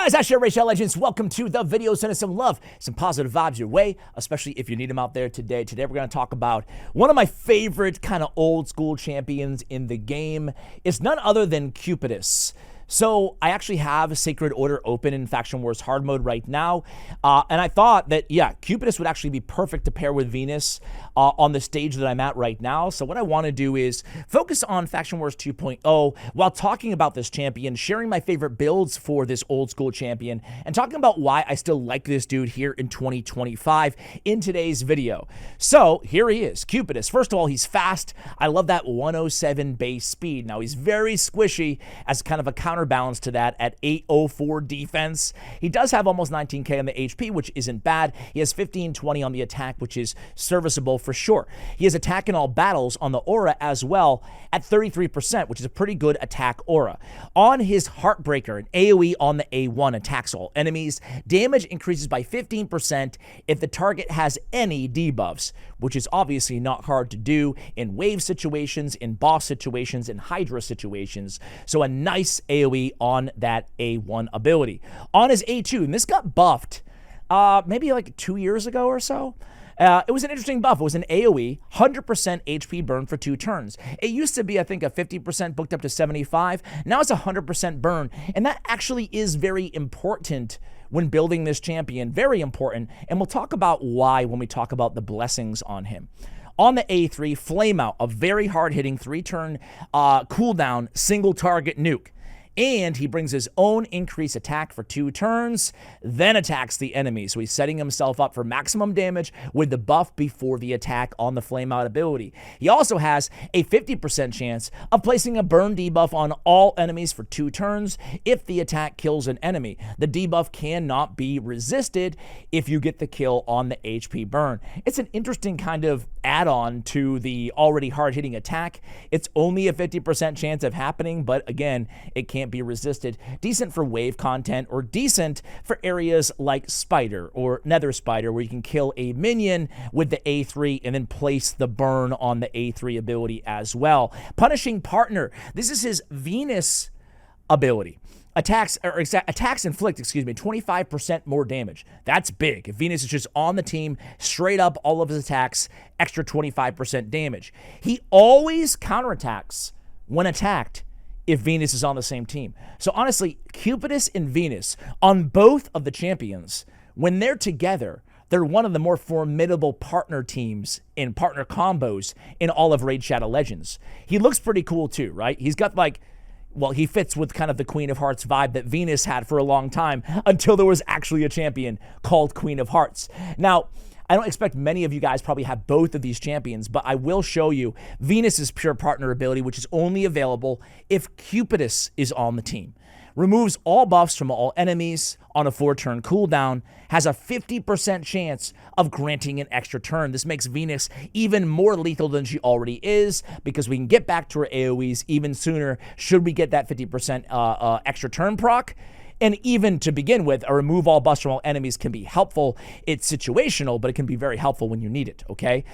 Guys, I share Rachel Legends. Welcome to the video. Send us some love, some positive vibes your way, especially if you need them out there today. Today, we're going to talk about one of my favorite kind of old school champions in the game. It's none other than Cupidus. So I actually have Sacred Order open in Faction Wars Hard Mode right now. And I thought that, yeah, Cupidus would actually be perfect to pair with Venus on the stage that I'm at right now. So what I want to do is focus on Faction Wars 2.0 while talking about this champion, sharing my favorite builds for this old school champion, and talking about why I still like this dude here in 2025 in today's video. So here he is, Cupidus. First of all, he's fast. I love that 107 base speed. Now, he's very squishy as kind of a counterbalance to that at 804 defense. He does have almost 19k on the HP, which isn't bad. He has 1520 on the attack, which is serviceable for sure. He has attack in all battles on the aura as well at 33%, which is a pretty good attack aura. On his Heartbreaker, an AoE on the A1 attacks all enemies. Damage increases by 15% if the target has any debuffs, which is obviously not hard to do in wave situations, in boss situations, in Hydra situations. So a nice AoE on that A1 ability. On his A2, and this got buffed maybe like 2 years ago or so. It was an interesting buff. It was an AoE, 100% HP burn for 2 turns. It used to be, I think, a 50% booked up to 75. Now it's 100% burn, and that actually is very important when building this champion. Very important, and we'll talk about why when we talk about the blessings on him. On the A3, Flame Out, a very hard-hitting 3-turn cooldown single target nuke. And he brings his own increased attack for 2 turns, then attacks the enemy. So he's setting himself up for maximum damage with the buff before the attack on the Flame Out ability. He also has a 50% chance of placing a burn debuff on all enemies for 2 turns if the attack kills an enemy. The debuff cannot be resisted if you get the kill on the HP burn. It's an interesting kind of add-on to the already hard-hitting attack. It's only a 50% chance of happening, but again, it can't be resisted. Decent for wave content, or decent for areas like Spider or Nether Spider, where you can kill a minion with the A3 and then place the burn on the A3 ability as well. Punishing Partner. This is his Venus ability. Attacks inflict, 25% more damage. That's big. If Venus is just on the team, straight up, all of his attacks, extra 25% damage. He always counterattacks when attacked if Venus is on the same team. So honestly, Cupidus and Venus on both of the champions, when they're together, they're one of the more formidable partner teams in partner combos in all of Raid Shadow Legends. He looks pretty cool too, right? He's got like, well, he fits with kind of the Queen of Hearts vibe that Venus had for a long time until there was actually a champion called Queen of Hearts. Now, I don't expect many of you guys probably have both of these champions, but I will show you Venus's pure partner ability, which is only available if Cupidus is on the team. Removes all buffs from all enemies on a 4-turn cooldown, has a 50% chance of granting an extra turn. This makes Venus even more lethal than she already is, because we can get back to her AoEs even sooner should we get that 50% extra turn proc. And even to begin with, a remove all buffs from all enemies can be helpful. It's situational, but it can be very helpful when you need it, okay?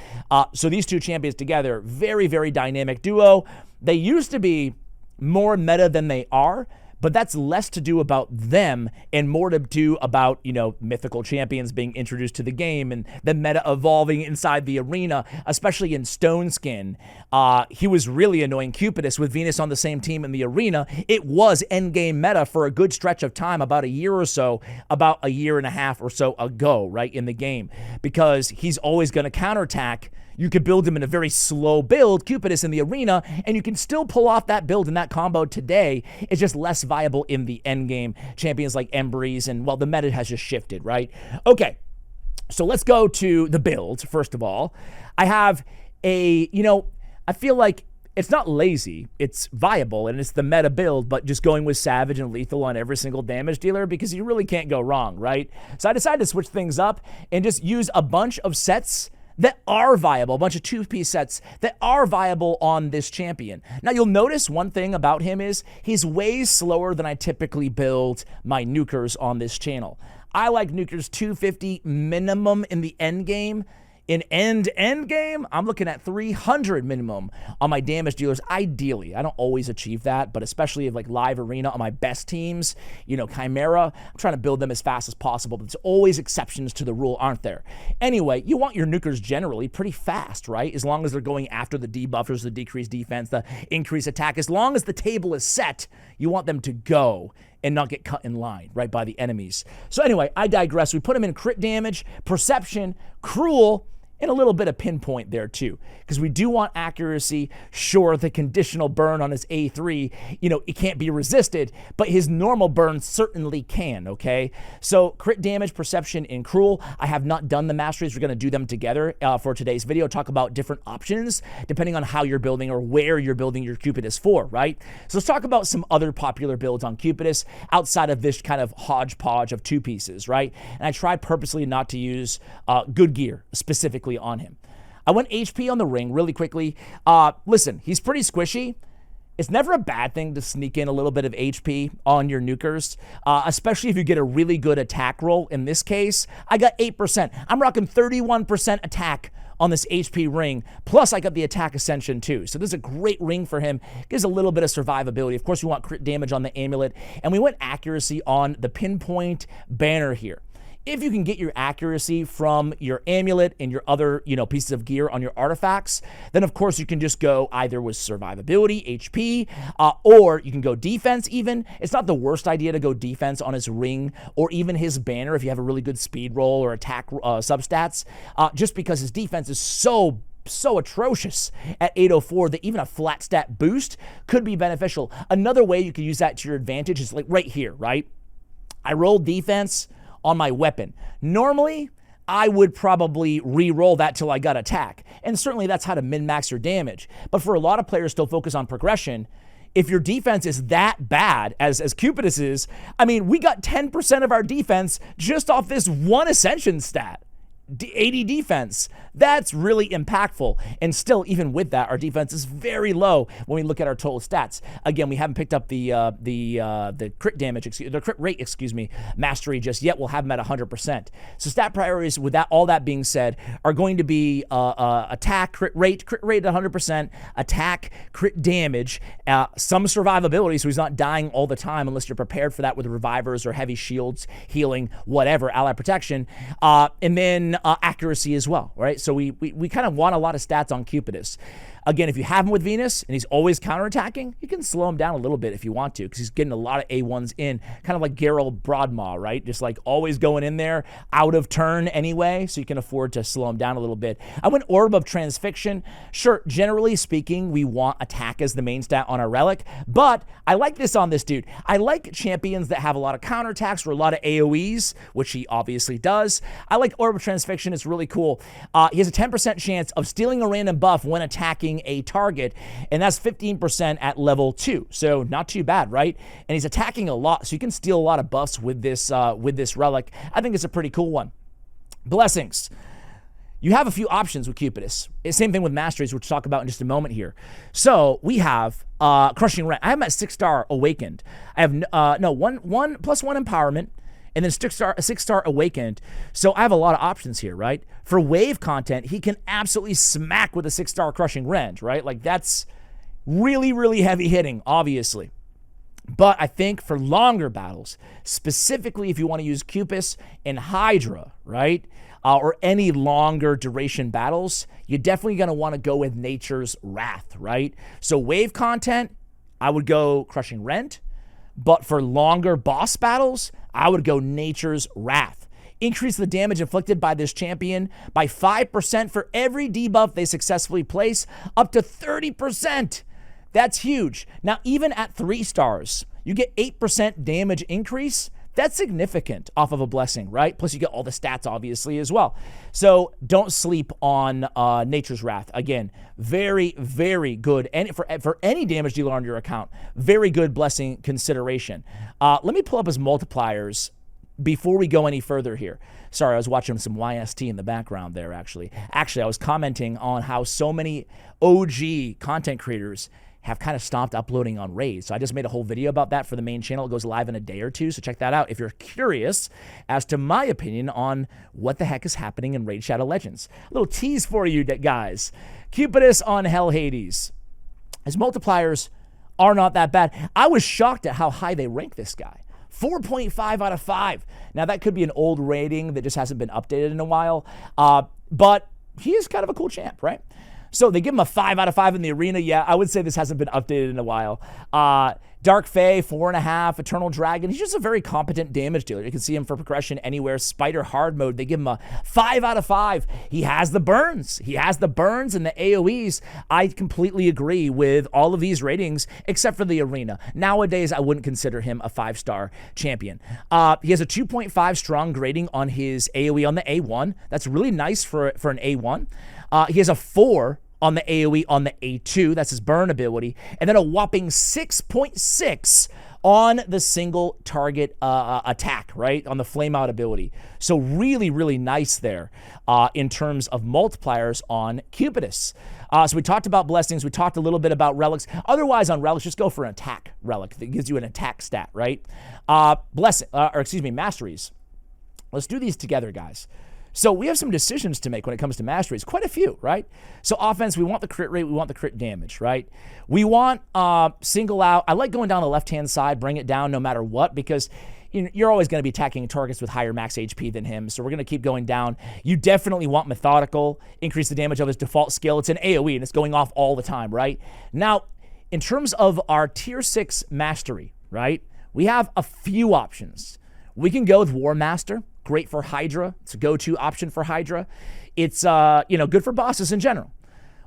So these two champions together, very, very dynamic duo. They used to be more meta than they are, but that's less to do about them and more to do about, you know, mythical champions being introduced to the game and the meta evolving inside the arena, especially in Stone Skin. He was really annoying Cupidus with Venus on the same team in the arena. It was endgame meta for a good stretch of time, about a year or so, about a year and a half or so ago, right, in the game, because he's always going to counterattack. You could build him in a very slow build, Cupidus, in the arena, and you can still pull off that build and that combo today. It's just less viable in the end game. Champions like Embreeze, and, well, the meta has just shifted, right? Okay, so let's go to the build, first of all. I have a, you know, I feel like it's not lazy, it's viable, and it's the meta build, but just going with Savage and Lethal on every single damage dealer, because you really can't go wrong, right? So I decided to switch things up and just use a bunch of sets that are viable, a bunch of 2-piece sets that are viable on this champion. Now, you'll notice one thing about him is he's way slower than I typically build my nukers on this channel. I like nukers 250 minimum in the end game. In end game, I'm looking at 300 minimum on my damage dealers. Ideally, I don't always achieve that, but especially if like live arena on my best teams, you know, Chimera, I'm trying to build them as fast as possible, but there's always exceptions to the rule, aren't there? Anyway, you want your nukers generally pretty fast, right? As long as they're going after the debuffers, the decreased defense, the increased attack. As long as the table is set, you want them to go and not get cut in line, right, by the enemies. So anyway, I digress. We put him in crit damage, perception, cruel, and a little bit of pinpoint there too, because we do want accuracy. Sure, the conditional burn on his A3, you know, it can't be resisted, but his normal burn certainly can, okay? So crit damage, perception, and cruel. I have not done the masteries. We're going to do them together for today's video, talk about different options depending on how you're building or where you're building your Cupidus for, right? So let's talk about some other popular builds on Cupidus outside of this kind of hodgepodge of two pieces, right? And I try purposely not to use good gear specifically on him. I went HP on the ring really quickly. Listen, he's pretty squishy. It's never a bad thing to sneak in a little bit of HP on your nukers, especially if you get a really good attack roll. In this case, I got 8%. I'm rocking 31% attack on this HP ring, plus I got the attack ascension too. So this is a great ring for him. Gives a little bit of survivability. Of course, we want crit damage on the amulet, and we went accuracy on the pinpoint banner here. If you can get your accuracy from your amulet and your other, you know, pieces of gear on your artifacts, then of course you can just go either with survivability, HP, or you can go defense even. It's not the worst idea to go defense on his ring or even his banner if you have a really good speed roll or attack substats, just because his defense is so atrocious at 804 that even a flat stat boost could be beneficial. Another way you could use that to your advantage is like right here, right? I rolled defense on my weapon. Normally, I would probably re-roll that till I got attack. And certainly that's how to min-max your damage. But for a lot of players still focus on progression, if your defense is that bad as Cupidus is, I mean, we got 10% of our defense just off this one ascension stat. 80 defense. That's really impactful. And still, even with that, our defense is very low when we look at our total stats. Again, we haven't picked up the crit damage, the crit rate, mastery just yet. We'll have them at 100%. So stat priorities, with that, all that being said, are going to be attack, crit rate at 100%, attack, crit damage, some survivability, so he's not dying all the time unless you're prepared for that with revivers or heavy shields, healing, whatever, ally protection, and then accuracy as well, right? So we kind of want a lot of stats on Cupidus. Again, if you have him with Venus and he's always counterattacking, you can slow him down a little bit if you want to, because he's getting a lot of A1s in, kind of like Geralt Broadmaw, right? Just like always going in there, out of turn anyway, so you can afford to slow him down a little bit. I went Orb of Transfixion. Sure, generally speaking, we want attack as the main stat on our relic, but I like this on this dude. I like champions that have a lot of counterattacks or a lot of AoEs, which he obviously does. I like Orb of Transfixion. It's really cool. He has a 10% chance of stealing a random buff when attacking a target, and that's 15% at level 2, so not too bad, right? And he's attacking a lot, so you can steal a lot of buffs with this relic. I think it's a pretty cool one. Blessings. You have a few options with Cupidus. Same thing with Masteries, which we'll talk about in just a moment here. So we have Crushing Rent. I have him at 6-star Awakened. I have one +1 empowerment, and then a 6-star Awakened. So I have a lot of options here, right? For wave content, he can absolutely smack with a 6-star Crushing Rend, right? Like that's really, really heavy hitting, obviously. But I think for longer battles, specifically if you want to use Cupidus and Hydra, right? Or any longer duration battles, you're definitely going to want to go with Nature's Wrath, right? So wave content, I would go Crushing Rent. But for longer boss battles, I would go Nature's Wrath. Increase the damage inflicted by this champion by 5% for every debuff they successfully place, up to 30%. That's huge. Now, even at 3 stars, you get 8% damage increase. That's significant off of a blessing, right? Plus, you get all the stats, obviously, as well. So don't sleep on Nature's Wrath. Again, very, very good. And for any damage dealer on your account, very good blessing consideration. Let me pull up his multipliers before we go any further here. Sorry, I was watching some YST in the background there, actually. Actually, I was commenting on how so many OG content creators have kind of stopped uploading on Raid. So I just made a whole video about that for the main channel. It goes live in a day or two, so check that out if you're curious as to my opinion on what the heck is happening in Raid Shadow Legends. A little tease for you guys. Cupidus on Hell Hades. His multipliers are not that bad. I was shocked at how high they rank this guy. 4.5 out of 5. Now, that could be an old rating that just hasn't been updated in a while, but he is kind of a cool champ, right? So they give him a 5 out of 5 in the arena. Yeah, I would say this hasn't been updated in a while. Dark Fae, 4.5. Eternal Dragon. He's just a very competent damage dealer. You can see him for progression anywhere. Spider hard mode, they give him a 5 out of 5. He has the burns. He has the burns and the AoEs. I completely agree with all of these ratings except for the arena. Nowadays, I wouldn't consider him a 5-star champion. He has a 2.5 strong grading on his AoE on the A1. That's really nice for an A1. He has a 4 on the AoE on the A2. That's his burn ability. And then a whopping 6.6 on the single target attack, right? On the flame out ability. So really, really nice there in terms of multipliers on Cupidus. So we talked about blessings. We talked a little bit about relics. Otherwise on relics, just go for an attack relic that gives you an attack stat, right? Masteries. Let's do these together, guys. So we have some decisions to make when it comes to masteries, quite a few, right? So offense, we want the crit rate, we want the crit damage, right? We want single out. I like going down the left-hand side, bring it down no matter what, because you're always going to be attacking targets with higher max HP than him, so we're going to keep going down. You definitely want methodical, increase the damage of his default skill. It's an AoE, and it's going off all the time, right? Now, in terms of our tier 6 mastery, right, we have a few options. We can go with War Master. Great for Hydra. It's a go-to option for Hydra. It's good for bosses in general.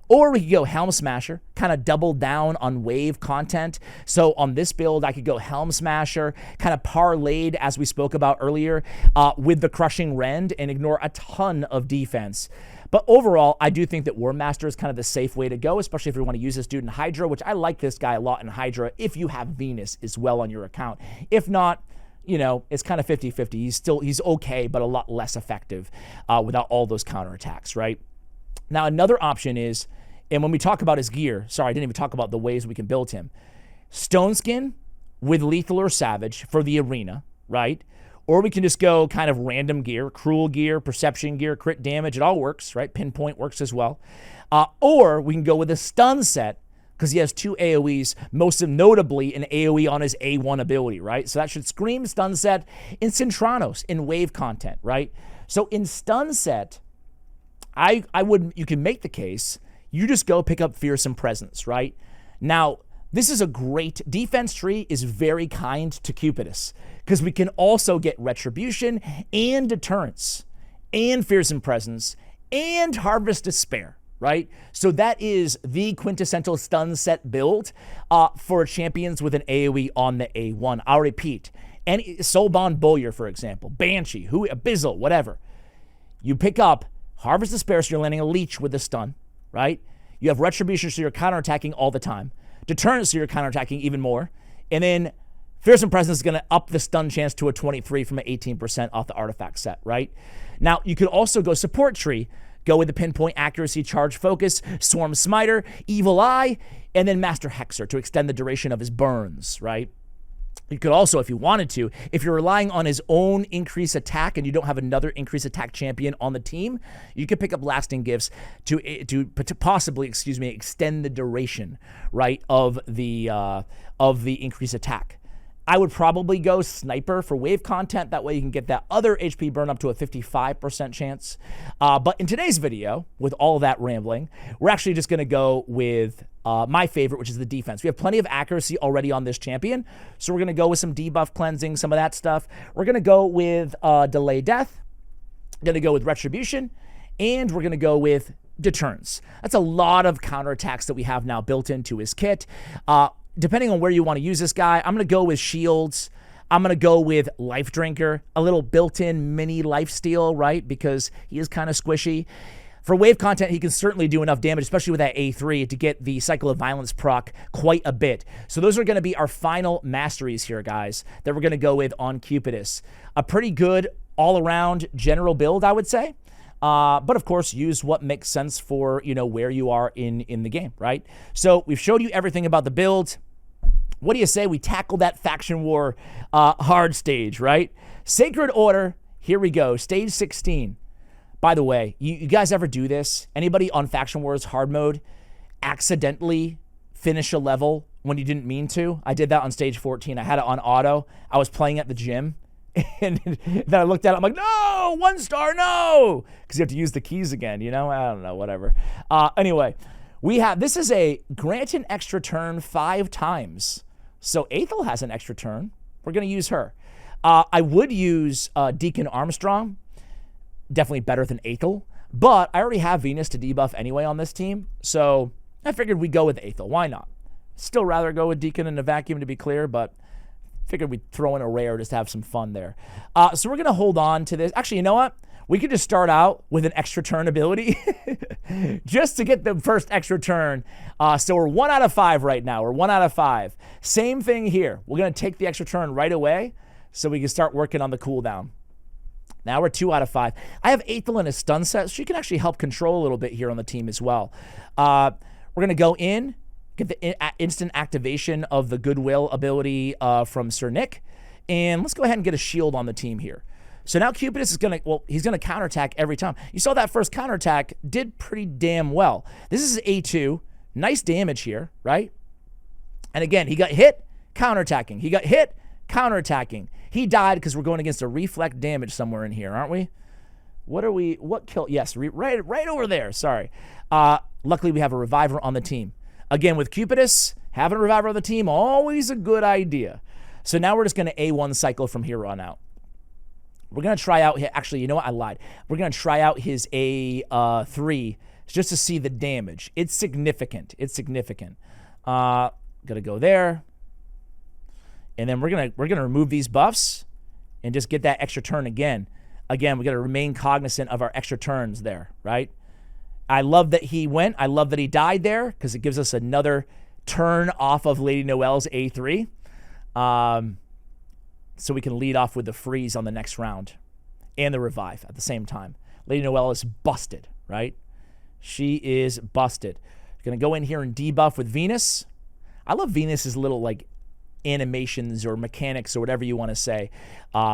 Or we could go Helm Smasher, kind of double down on wave content. So on this build, I could go Helm Smasher, kind of parlayed, as we spoke about earlier, with the Crushing Rend and ignore a ton of defense. But overall, I do think that War Master is kind of the safe way to go, especially if you want to use this dude in Hydra, which I like this guy a lot in Hydra if you have Venus as well on your account. If not, it's kind of 50-50. He's okay, but a lot less effective without all those counterattacks, right? Now, another option is, and when we talk about his gear, sorry, I didn't even talk about the ways we can build him. Stone Skin with Lethal or Savage for the arena, right? Or we can just go kind of random gear, Cruel gear, Perception gear, crit damage. It all works, right? Pinpoint works as well. Or we can go with a stun set, because he has 2 AoEs, most notably an AoE on his A1 ability, right? So that should scream stun set in Centranos, in wave content, right? So in stun set, you can make the case, you just go pick up Fearsome Presence, right? Now, this is a great defense tree, is very kind to Cupidus, because we can also get Retribution and Deterrence and Fearsome Presence and Harvest Despair. Right? So that is the quintessential stun set build for champions with an AoE on the A1. I'll repeat. Any Soulbound Bowyer, for example, Banshee, Abyssal, whatever. You pick up Harvest Despair, so you're landing a leech with the stun, right? You have Retribution, so you're counterattacking all the time. Deterrence, so you're counterattacking even more. And then Fearsome Presence is going to up the stun chance to a 23 from an 18% off the artifact set, right? Now, you could also go support tree, go with the Pinpoint, Accuracy, Charge, Focus, Swarm Smiter, Evil Eye, and then Master Hexer to extend the duration of his burns, right? You could also, if you wanted to, if you're relying on his own increased attack and you don't have another increased attack champion on the team, you could pick up Lasting Gifts to possibly, extend the duration, right, of the increased attack. I would probably go Sniper for wave content. That way you can get that other HP burn up to a 55% chance. But in today's video, with all that rambling, we're actually just going to go with my favorite, which is the defense. We have plenty of accuracy already on this champion, so we're going to go with some debuff cleansing, some of that stuff. We're going to go with Delay Death. We're going to go with Retribution, and we're going to go with Deterrence. That's a lot of counterattacks that we have now built into his kit. Depending on where you want to use this guy, I'm going to go with Shields. I'm going to go with Life Drinker, a little built-in mini lifesteal, right? Because he is kind of squishy. For wave content, he can certainly do enough damage, especially with that A3, to get the Cycle of Violence proc quite a bit. So those are going to be our final masteries here, guys, that we're going to go with on Cupidus. A pretty good all-around general build, I would say. But of course, use what makes sense for, where you are in the game, right? So we've showed you everything about the build. What do you say we tackle that faction war hard stage, right? Sacred Order, here we go, stage 16. By the way, you guys ever do this? Anybody on Faction Wars hard mode accidentally finish a level when you didn't mean to? I did that on stage 14. I had it on auto. I was playing at the gym. And then I looked at it. I'm like, no, 1 star, no. Because you have to use the keys again, I don't know, whatever. Anyway, this is a grant an extra turn 5 times. So Aethel has an extra turn. We're going to use her. I would use Deacon Armstrong. Definitely better than Aethel. But I already have Venus to debuff anyway on this team. So I figured we'd go with Aethel. Why not? Still rather go with Deacon in a vacuum, to be clear, but figured we'd throw in a rare just to have some fun there. So we're going to hold on to this. Actually, you know what? We could just start out with an extra turn ability just to get the first extra turn. So we're 1 out of 5 right now. We're 1 out of 5. Same thing here. We're going to take the extra turn right away so we can start working on the cooldown. Now we're 2 out of 5. I have Aethel in a stun set. So she can actually help control a little bit here on the team as well. We're going to go in, get the instant activation of the Goodwill ability from Sir Nick. And let's go ahead and get a shield on the team here. So now Cupidus is going to, he's going to counterattack every time. You saw that first counterattack did pretty damn well. This is A2. Nice damage here, right? And again, he got hit, counterattacking. He got hit, counterattacking. He died because we're going against a reflect damage somewhere in here, aren't we? What killed? Yes, right over there. Sorry. Luckily, we have a reviver on the team. Again, with Cupidus, having a reviver on the team, always a good idea. So now we're just going to A1 cycle from here on out. We're going to try out, actually, you know what? I lied. We're going to try out his A3 just to see the damage. It's significant. It's significant. Going to go there. And then we're gonna remove these buffs and just get that extra turn again. Again, we got to remain cognizant of our extra turns there, right? I love that he went. I love that he died there because it gives us another turn off of Lady Noelle's A3. So we can lead off with the freeze on the next round and the revive at the same time. Lady Noelle is busted, right? She is busted. Going to go in here and debuff with Venus. I love Venus's little, animations or mechanics or whatever you want to say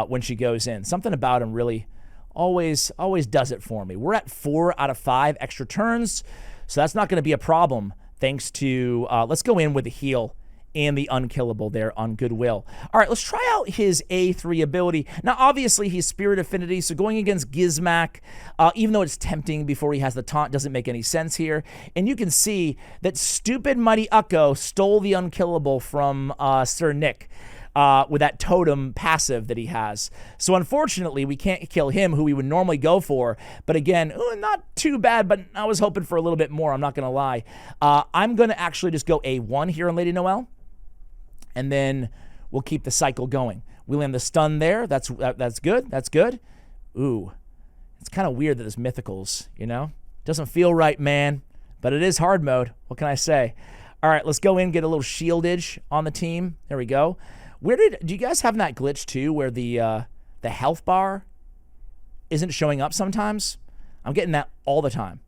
when she goes in. Something about him really always does it for me. We're at 4 out of 5 extra turns, so that's not going to be a problem thanks to, let's go in with the heal and the unkillable there on Goodwill. All right, let's try out his A3 ability. Now, obviously, he's Spirit Affinity, so going against Gizmak, even though it's tempting before he has the taunt, doesn't make any sense here. And you can see that stupid Mighty Ukko stole the unkillable from Sir Nick with that totem passive that he has. So, unfortunately, we can't kill him, who we would normally go for. But again, not too bad, but I was hoping for a little bit more, I'm not going to lie. I'm going to actually just go A1 here on Lady Noelle. And then we'll keep the cycle going. We land the stun there. That's good. That's good. Ooh, it's kind of weird that there's mythicals, Doesn't feel right, man. But it is hard mode. What can I say? All right, let's go in, get a little shieldage on the team. There we go. Do you guys have that glitch too where the health bar isn't showing up sometimes? I'm getting that all the time.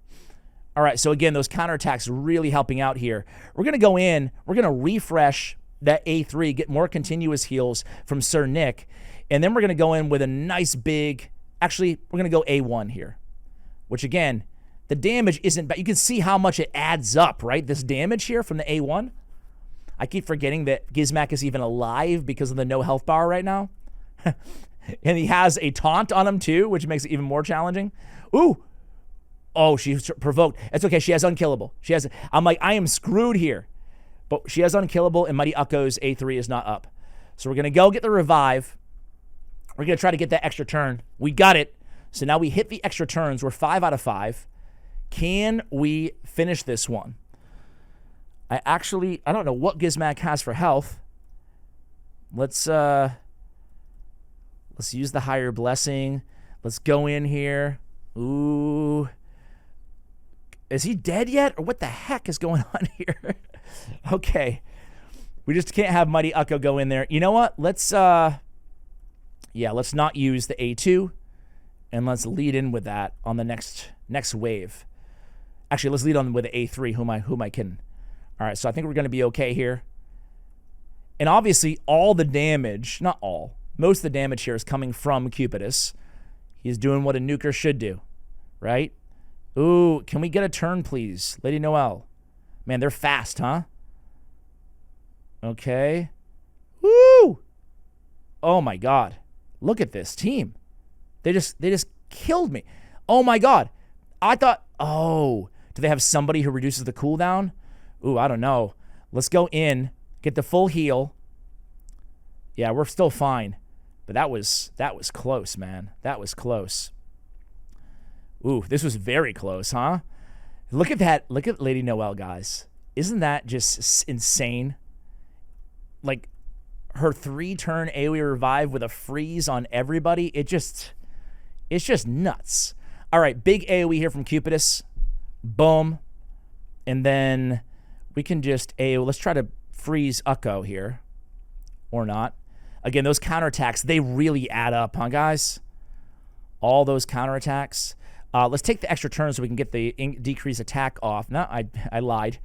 All right, so again, those counterattacks really helping out here. We're going to go in. We're going to refresh that A3, get more continuous heals from Sir Nick, and then we're going to go in with a nice big, actually, we're going to go A1 here, which again, the damage isn't bad. You can see how much it adds up, right? This damage here from the A1. I keep forgetting that Gizmak is even alive because of the no health bar right now. And he has a taunt on him too, which makes it even more challenging. Ooh. Oh, she's provoked. It's okay. She has unkillable. I'm like, I am screwed here. But she has unkillable, and Mighty Ukko's A3 is not up. So we're going to go get the revive. We're going to try to get that extra turn. We got it. So now we hit the extra turns. We're 5 out of 5. Can we finish this one? I don't know what Gizmak has for health. Let's use the higher blessing. Let's go in here. Ooh. Is he dead yet? Or what the heck is going on here? Okay. We just can't have Mighty Ukko go in there. You know what? Let's not use the A2 And let's lead in with that on the next wave. Actually, let's lead on with the A3. Who am I kidding? All right, so I think we're going to be okay here. And obviously, all the damage, not all, most of the damage here is coming from Cupidus. He's doing what a nuker should do, right? Ooh, can we get a turn, please? Lady Noelle. Man, they're fast, huh? Okay. Woo! Oh, my God. Look at this team. They just killed me. Oh, my God. I thought, oh, do they have somebody who reduces the cooldown? Ooh, I don't know. Let's go in, get the full heal. Yeah, we're still fine. But that was close, man. That was close. Ooh, this was very close, huh? Look at that. Look at Lady Noelle, guys. Isn't that just insane? Like, her 3-turn AoE revive with a freeze on everybody. It's just nuts. All right, big AoE here from Cupidus. Boom. And then we can just AoE. Let's try to freeze Ukko here. Or not. Again, those counterattacks, they really add up, huh, guys? All those counterattacks. Let's take the extra turn so we can get the decreased attack off. No, I lied.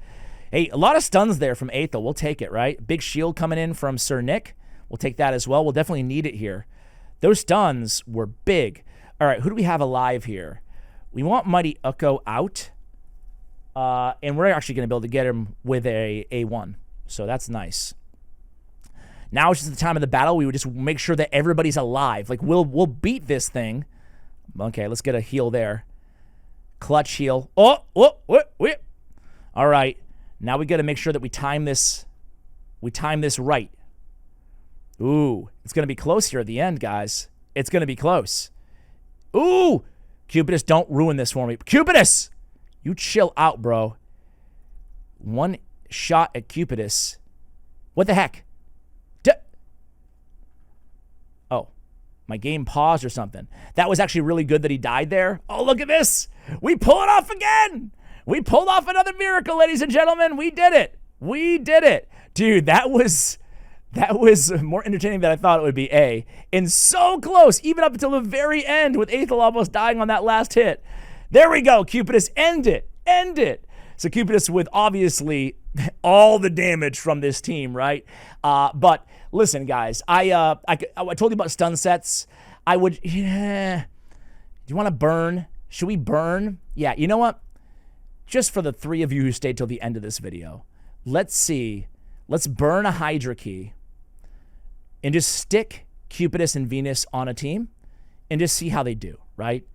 Hey, a lot of stuns there from Aethel. We'll take it, right? Big shield coming in from Sir Nick. We'll take that as well. We'll definitely need it here. Those stuns were big. All right, who do we have alive here? We want Mighty Ukko out. And we're actually going to be able to get him with a A1. So that's nice. Now it's just the time of the battle. We would just make sure that everybody's alive. Like, we'll beat this thing. Okay, let's get a heal there. Clutch heal. Oh, wait. All right. Now we got to make sure that we time this right. Ooh, it's going to be close here at the end, guys. It's going to be close. Ooh, Cupidus, don't ruin this for me. Cupidus, you chill out, bro. One shot at Cupidus. What the heck? Oh, my game paused or something. That was actually really good that he died there. Oh, look at this. We pull it off again. We pulled off another miracle, ladies and gentlemen. We did it. We did it. Dude, that was more entertaining than I thought it would be, and so close, even up until the very end with Aethel almost dying on that last hit. There we go, Cupidus, end it. So Cupidus with obviously all the damage from this team, right? But listen, guys, I told you about stun sets. I would, do you want to burn? Should we burn? Yeah, you know what? Just for the 3 of you who stayed till the end of this video, let's see. Let's burn a Hydra key and just stick Cupidus and Venus on a team and just see how they do, right?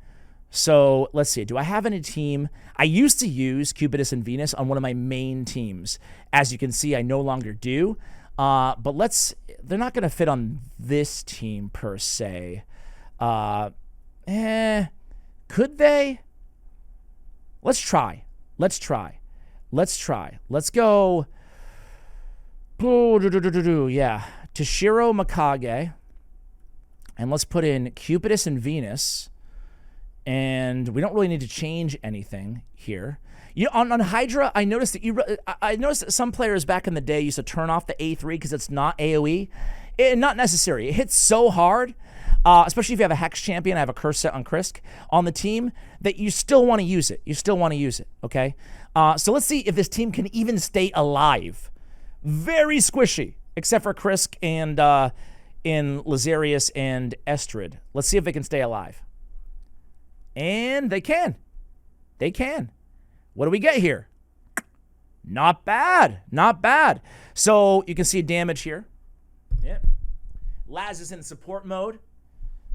So let's see. Do I have any team? I used to use Cupidus and Venus on one of my main teams. As you can see, I no longer do. But they're not going to fit on this team per se. Could they? Let's try. Let's go. Yeah. Toshiro Mikage. And let's put in Cupidus and Venus. And we don't really need to change anything here. You know, on Hydra, I noticed that some players back in the day used to turn off the A3 because it's not AoE. Not necessary. It hits so hard, especially if you have a Hex champion. I have a curse set on Krisk on the team, that you still want to use it. Okay? So let's see if this team can even stay alive. Very squishy, except for Krisk and in Lazarius and Estrid. Let's see if they can stay alive. And they can. They can. What do we get here? Not bad. Not bad. So you can see damage here. Yeah. Laz is in support mode.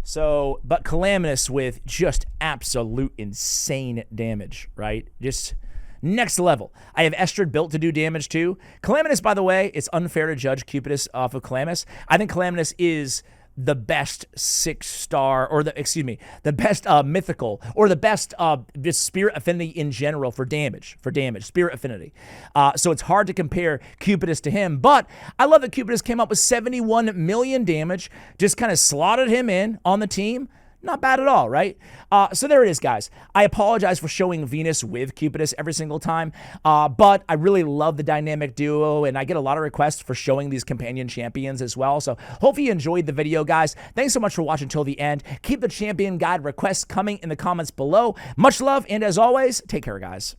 So, but Calamitous with just absolute insane damage, right? Just next level. I have Estrid built to do damage too. Calamitous, by the way, it's unfair to judge Cupidus off of Calamitous. I think Calamitous is the best 6-star, or the best mythical, or the best just spirit affinity in general for damage, spirit affinity. So it's hard to compare Cupidus to him, but I love that Cupidus came up with 71 million damage, just kind of slotted him in on the team. Not bad at all, right? So there it is, guys. I apologize for showing Venus with Cupidus every single time, but I really love the dynamic duo, and I get a lot of requests for showing these companion champions as well. So hopefully you enjoyed the video, guys. Thanks so much for watching till the end. Keep the champion guide requests coming in the comments below. Much love, and as always, take care, guys.